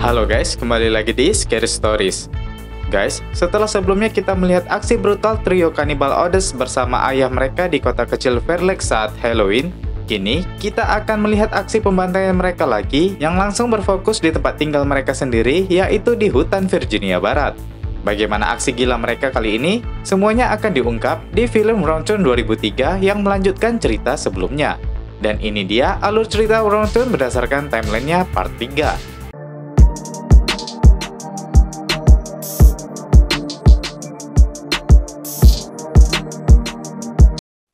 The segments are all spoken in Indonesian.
Halo guys, kembali lagi di Scary Stories. Guys, setelah sebelumnya kita melihat aksi brutal trio kanibal Odds bersama ayah mereka di kota kecil Fair Lake saat Halloween, kini kita akan melihat aksi pembantaian mereka lagi yang langsung berfokus di tempat tinggal mereka sendiri, yaitu di hutan Virginia Barat. Bagaimana aksi gila mereka kali ini? Semuanya akan diungkap di film Wrong Turn 2003 yang melanjutkan cerita sebelumnya. Dan ini dia alur cerita Wrong Turn berdasarkan timelinenya part 3.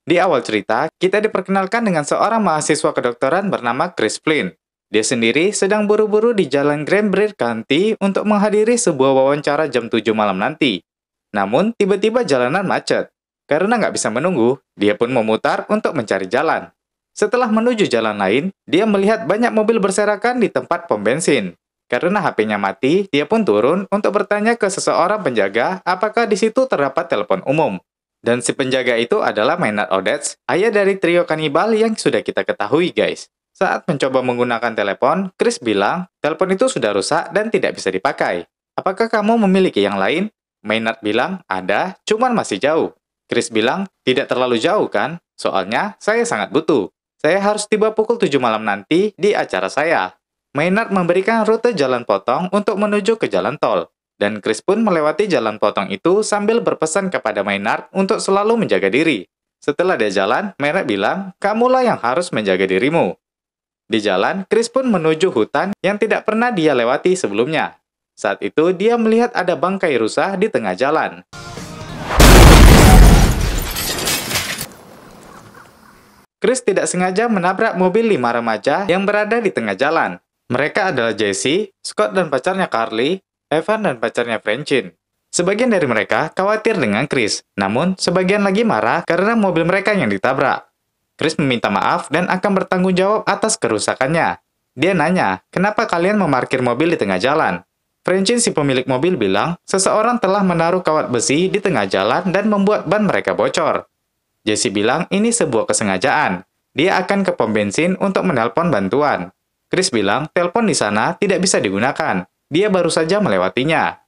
Di awal cerita, kita diperkenalkan dengan seorang mahasiswa kedokteran bernama Chris Flynn. Dia sendiri sedang buru-buru di jalan Grand Prairie County untuk menghadiri sebuah wawancara jam 7 malam nanti. Namun, tiba-tiba jalanan macet. Karena nggak bisa menunggu, dia pun memutar untuk mencari jalan. Setelah menuju jalan lain, dia melihat banyak mobil berserakan di tempat pom bensin. Karena HP-nya mati, dia pun turun untuk bertanya ke seseorang penjaga apakah di situ terdapat telepon umum. Dan si penjaga itu adalah Maynard Odets, ayah dari trio kanibal yang sudah kita ketahui guys. Saat mencoba menggunakan telepon, Chris bilang, telepon itu sudah rusak dan tidak bisa dipakai. Apakah kamu memiliki yang lain? Maynard bilang, ada, cuman masih jauh. Chris bilang, tidak terlalu jauh kan? Soalnya, saya sangat butuh. Saya harus tiba pukul 7 malam nanti di acara saya. Maynard memberikan rute jalan potong untuk menuju ke jalan tol. Dan Chris pun melewati jalan potong itu sambil berpesan kepada Maynard untuk selalu menjaga diri. Setelah dia jalan, Maynard bilang, kamulah yang harus menjaga dirimu. Di jalan, Chris pun menuju hutan yang tidak pernah dia lewati sebelumnya. Saat itu, dia melihat ada bangkai rusa di tengah jalan. Chris tidak sengaja menabrak mobil 5 remaja yang berada di tengah jalan. Mereka adalah Jesse, Scott dan pacarnya Carly, Evan dan pacarnya Francine. Sebagian dari mereka khawatir dengan Chris, namun sebagian lagi marah karena mobil mereka yang ditabrak. Chris meminta maaf dan akan bertanggung jawab atas kerusakannya. Dia nanya, kenapa kalian memarkir mobil di tengah jalan? Francine si pemilik mobil bilang, seseorang telah menaruh kawat besi di tengah jalan dan membuat ban mereka bocor. Jesse bilang ini sebuah kesengajaan. Dia akan ke pom bensin untuk menelpon bantuan. Chris bilang, telepon di sana tidak bisa digunakan. Dia baru saja melewatinya.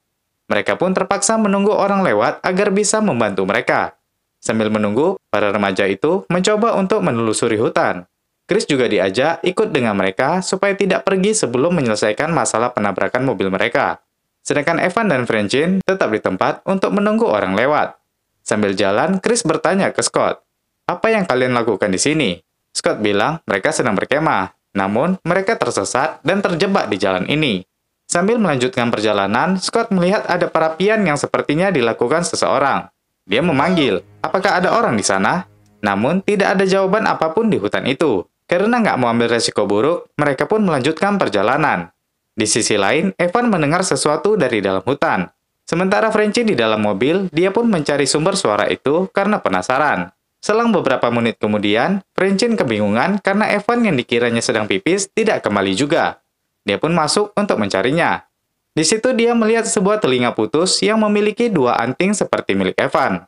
Mereka pun terpaksa menunggu orang lewat agar bisa membantu mereka. Sambil menunggu, para remaja itu mencoba untuk menelusuri hutan. Chris juga diajak ikut dengan mereka supaya tidak pergi sebelum menyelesaikan masalah penabrakan mobil mereka. Sedangkan Evan dan Francine tetap di tempat untuk menunggu orang lewat. Sambil jalan, Chris bertanya ke Scott, apa yang kalian lakukan di sini? Scott bilang mereka sedang berkemah, namun mereka tersesat dan terjebak di jalan ini. Sambil melanjutkan perjalanan, Scott melihat ada perapian yang sepertinya dilakukan seseorang. Dia memanggil, apakah ada orang di sana? Namun, tidak ada jawaban apapun di hutan itu. Karena nggak mau ambil resiko buruk, mereka pun melanjutkan perjalanan. Di sisi lain, Evan mendengar sesuatu dari dalam hutan. Sementara Francine di dalam mobil, dia pun mencari sumber suara itu karena penasaran. Selang beberapa menit kemudian, Francine kebingungan karena Evan yang dikiranya sedang pipis tidak kembali juga. Dia pun masuk untuk mencarinya. Di situ dia melihat sebuah telinga putus yang memiliki 2 anting seperti milik Evan.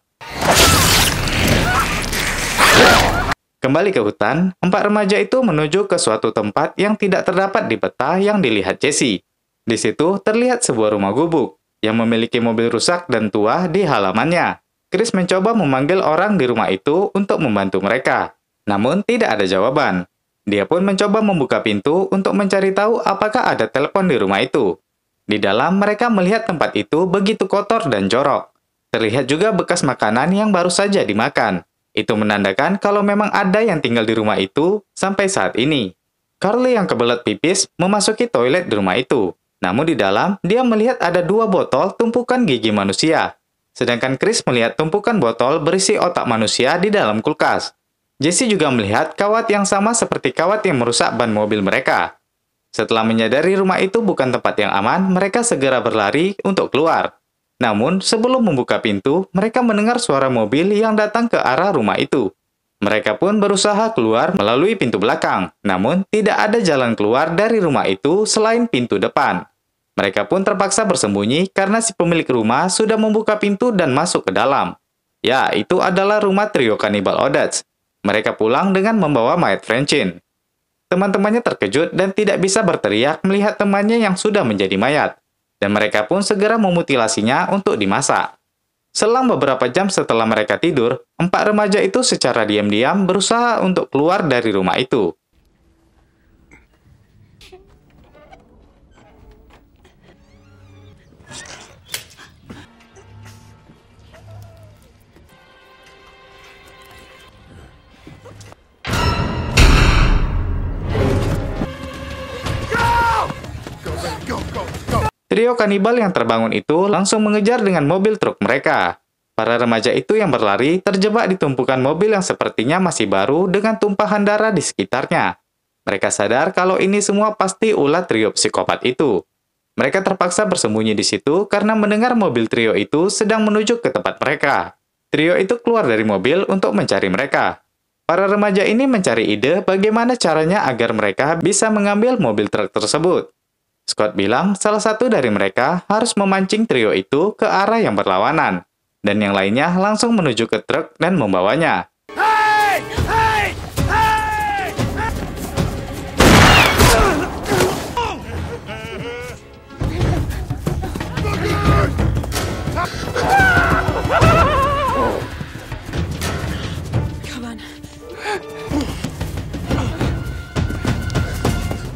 Kembali ke hutan, 4 remaja itu menuju ke suatu tempat yang tidak terdapat di peta yang dilihat Jesse. Di situ terlihat sebuah rumah gubuk yang memiliki mobil rusak dan tua di halamannya. Chris mencoba memanggil orang di rumah itu untuk membantu mereka. Namun tidak ada jawaban. Dia pun mencoba membuka pintu untuk mencari tahu apakah ada telepon di rumah itu. Di dalam, mereka melihat tempat itu begitu kotor dan jorok. Terlihat juga bekas makanan yang baru saja dimakan. Itu menandakan kalau memang ada yang tinggal di rumah itu sampai saat ini. Carly yang kebelet pipis memasuki toilet di rumah itu. Namun di dalam, dia melihat ada 2 botol tumpukan gigi manusia. Sedangkan Chris melihat tumpukan botol berisi otak manusia di dalam kulkas. Jesse juga melihat kawat yang sama seperti kawat yang merusak ban mobil mereka. Setelah menyadari rumah itu bukan tempat yang aman, mereka segera berlari untuk keluar. Namun, sebelum membuka pintu, mereka mendengar suara mobil yang datang ke arah rumah itu. Mereka pun berusaha keluar melalui pintu belakang, namun tidak ada jalan keluar dari rumah itu selain pintu depan. Mereka pun terpaksa bersembunyi karena si pemilik rumah sudah membuka pintu dan masuk ke dalam. Ya, itu adalah rumah trio kanibal Odets. Mereka pulang dengan membawa mayat Francine. Teman-temannya terkejut dan tidak bisa berteriak melihat temannya yang sudah menjadi mayat, dan mereka pun segera memutilasinya untuk dimasak. Selang beberapa jam setelah mereka tidur, 4 remaja itu secara diam-diam berusaha untuk keluar dari rumah itu. Trio kanibal yang terbangun itu langsung mengejar dengan mobil truk mereka. Para remaja itu yang berlari terjebak di tumpukan mobil yang sepertinya masih baru dengan tumpahan darah di sekitarnya. Mereka sadar kalau ini semua pasti ulah trio psikopat itu. Mereka terpaksa bersembunyi di situ karena mendengar mobil trio itu sedang menuju ke tempat mereka. Trio itu keluar dari mobil untuk mencari mereka. Para remaja ini mencari ide bagaimana caranya agar mereka bisa mengambil mobil truk tersebut. Scott bilang salah satu dari mereka harus memancing trio itu ke arah yang berlawanan, dan yang lainnya langsung menuju ke truk dan membawanya. Hey! Hey! Hey!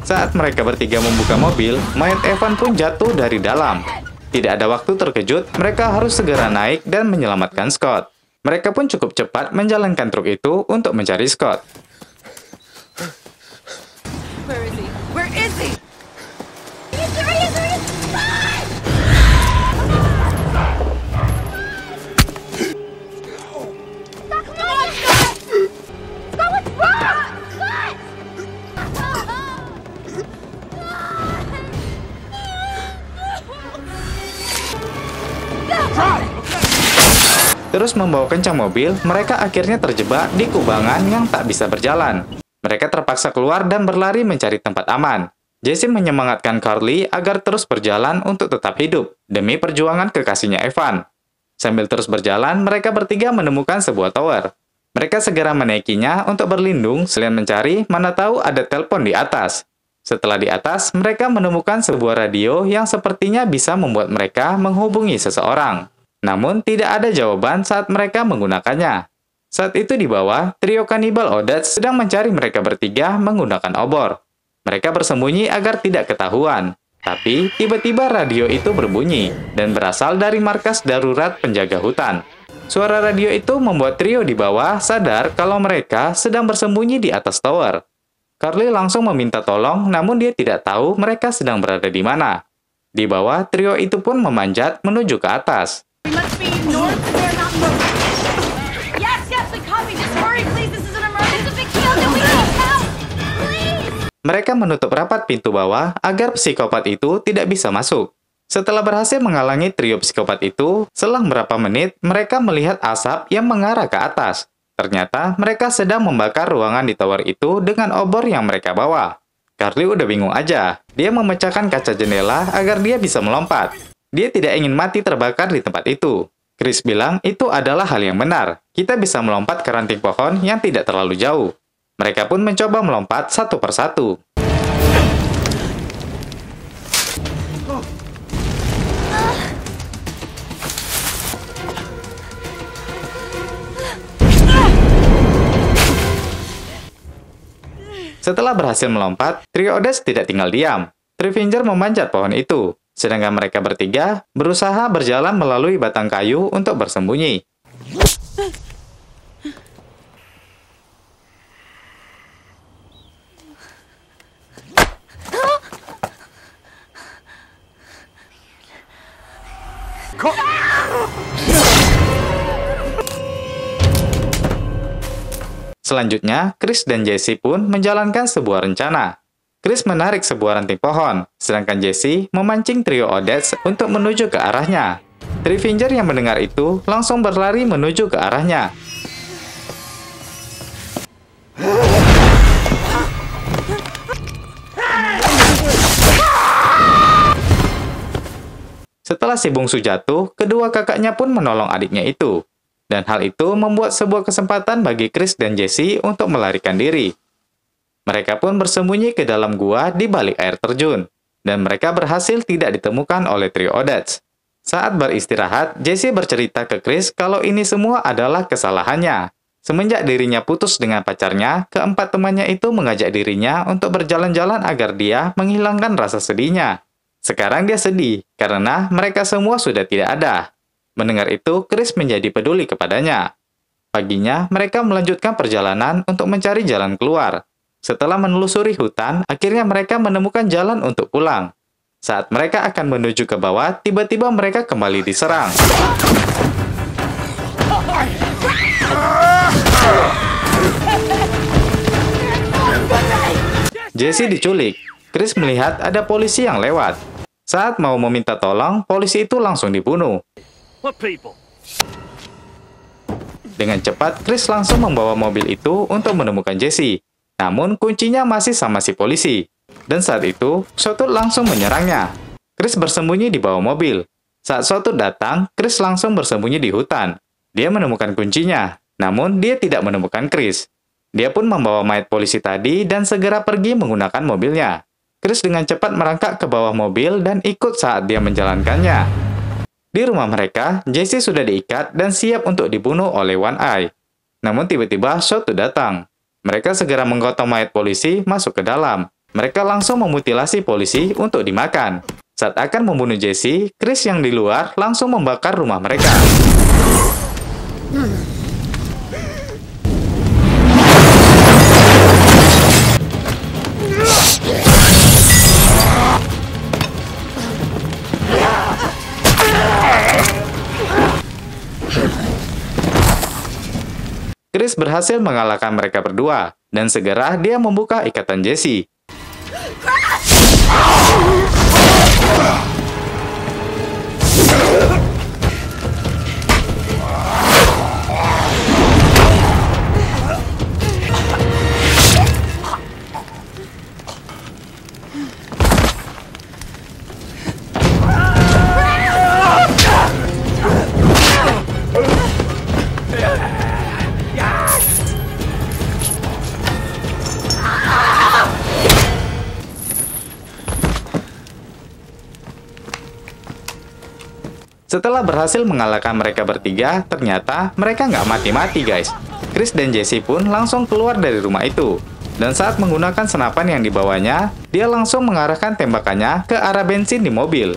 Saat mereka bertiga membuka mobil, mayat Evan pun jatuh dari dalam. Tidak ada waktu terkejut, mereka harus segera naik dan menyelamatkan Scott. Mereka pun cukup cepat menjalankan truk itu untuk mencari Scott. Where is he? Where is he? Terus membawa kencang mobil, mereka akhirnya terjebak di kubangan yang tak bisa berjalan. Mereka terpaksa keluar dan berlari mencari tempat aman. Jesse menyemangatkan Carly agar terus berjalan untuk tetap hidup, demi perjuangan kekasihnya Evan. Sambil terus berjalan, mereka bertiga menemukan sebuah tower. Mereka segera menaikinya untuk berlindung selain mencari mana tahu ada telepon di atas. Setelah di atas, mereka menemukan sebuah radio yang sepertinya bisa membuat mereka menghubungi seseorang. Namun, tidak ada jawaban saat mereka menggunakannya. Saat itu di bawah, trio kanibal Odats sedang mencari mereka bertiga menggunakan obor. Mereka bersembunyi agar tidak ketahuan. Tapi, tiba-tiba radio itu berbunyi dan berasal dari markas darurat penjaga hutan. Suara radio itu membuat trio di bawah sadar kalau mereka sedang bersembunyi di atas tower. Carly langsung meminta tolong, namun dia tidak tahu mereka sedang berada di mana. Di bawah, trio itu pun memanjat menuju ke atas. We must be north or not north. Yes, we copy. Just hurry, please. This is an emergency. It's a big deal. Then we need help. Please. Mereka menutup rapat pintu bawah agar psikopat itu tidak bisa masuk. Setelah berhasil menghalangi trio psikopat itu, selang berapa menit mereka melihat asap yang mengarah ke atas. Ternyata mereka sedang membakar ruangan di tower itu dengan obor yang mereka bawa. Carly udah bingung aja. Dia memecahkan kaca jendela agar dia bisa melompat. Dia tidak ingin mati terbakar di tempat itu. Chris bilang itu adalah hal yang benar. Kita bisa melompat ke ranting pohon yang tidak terlalu jauh. Mereka pun mencoba melompat satu persatu. Setelah berhasil melompat, trio Odats tidak tinggal diam. Trevinger memanjat pohon itu. Sedangkan mereka bertiga berusaha berjalan melalui batang kayu untuk bersembunyi. Selanjutnya, Chris dan Jesse pun menjalankan sebuah rencana. Chris menarik sebuah ranting pohon, sedangkan Jesse memancing trio Odats untuk menuju ke arahnya. Trevinger yang mendengar itu langsung berlari menuju ke arahnya. Setelah si bungsu jatuh, kedua kakaknya pun menolong adiknya itu. Dan hal itu membuat sebuah kesempatan bagi Chris dan Jesse untuk melarikan diri. Mereka pun bersembunyi ke dalam gua di balik air terjun, dan mereka berhasil tidak ditemukan oleh trio Odets. Saat beristirahat, Jesse bercerita ke Chris kalau ini semua adalah kesalahannya. Semenjak dirinya putus dengan pacarnya, keempat temannya itu mengajak dirinya untuk berjalan-jalan agar dia menghilangkan rasa sedihnya. Sekarang dia sedih, karena mereka semua sudah tidak ada. Mendengar itu, Chris menjadi peduli kepadanya. Paginya, mereka melanjutkan perjalanan untuk mencari jalan keluar. Setelah menelusuri hutan, akhirnya mereka menemukan jalan untuk pulang. Saat mereka akan menuju ke bawah, tiba-tiba mereka kembali diserang. Jesse diculik. Chris melihat ada polisi yang lewat. Saat mau meminta tolong, polisi itu langsung dibunuh. What people? Dengan cepat, Chris langsung membawa mobil itu untuk menemukan Jesse. Namun, kuncinya masih sama si polisi. Dan saat itu, Sawtooth langsung menyerangnya. Chris bersembunyi di bawah mobil. Saat Sawtooth datang, Chris langsung bersembunyi di hutan. Dia menemukan kuncinya, namun dia tidak menemukan Chris. Dia pun membawa mayat polisi tadi dan segera pergi menggunakan mobilnya. Chris dengan cepat merangkak ke bawah mobil dan ikut saat dia menjalankannya. Di rumah mereka, Jesse sudah diikat dan siap untuk dibunuh oleh One Eye. Namun tiba-tiba Sawtooth datang. Mereka segera menggotong mayat polisi masuk ke dalam. Mereka langsung memutilasi polisi untuk dimakan. Saat akan membunuh Jesse, Chris yang di luar langsung membakar rumah mereka. Chris berhasil mengalahkan mereka berdua, dan segera dia membuka ikatan Jesse. Setelah berhasil mengalahkan mereka bertiga, ternyata mereka nggak mati-mati guys. Chris dan Jesse pun langsung keluar dari rumah itu. Dan saat menggunakan senapan yang dibawanya, dia langsung mengarahkan tembakannya ke arah bensin di mobil.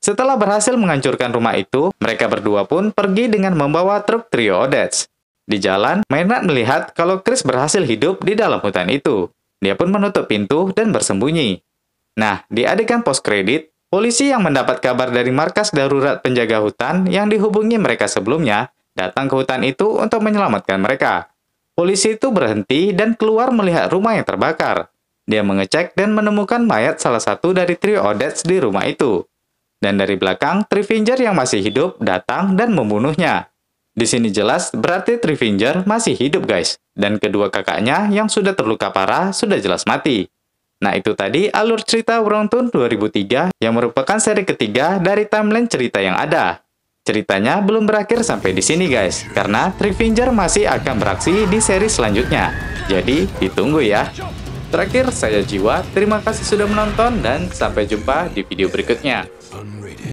Setelah berhasil menghancurkan rumah itu, mereka berdua pun pergi dengan membawa truk trio Odets. Di jalan, Maynard melihat kalau Chris berhasil hidup di dalam hutan itu. Dia pun menutup pintu dan bersembunyi. Nah, di adegan post-kredit, polisi yang mendapat kabar dari markas darurat penjaga hutan yang dihubungi mereka sebelumnya, datang ke hutan itu untuk menyelamatkan mereka. Polisi itu berhenti dan keluar melihat rumah yang terbakar. Dia mengecek dan menemukan mayat salah satu dari trio Odets di rumah itu. Dan dari belakang, Trifinger yang masih hidup datang dan membunuhnya. Di sini jelas berarti Trifinger masih hidup guys, dan kedua kakaknya yang sudah terluka parah sudah jelas mati. Nah itu tadi alur cerita Wrongtune 2003 yang merupakan seri ketiga dari timeline cerita yang ada. Ceritanya belum berakhir sampai di sini guys, karena Trifinger masih akan beraksi di seri selanjutnya. Jadi ditunggu ya. Terakhir saya Jiwa, terima kasih sudah menonton dan sampai jumpa di video berikutnya.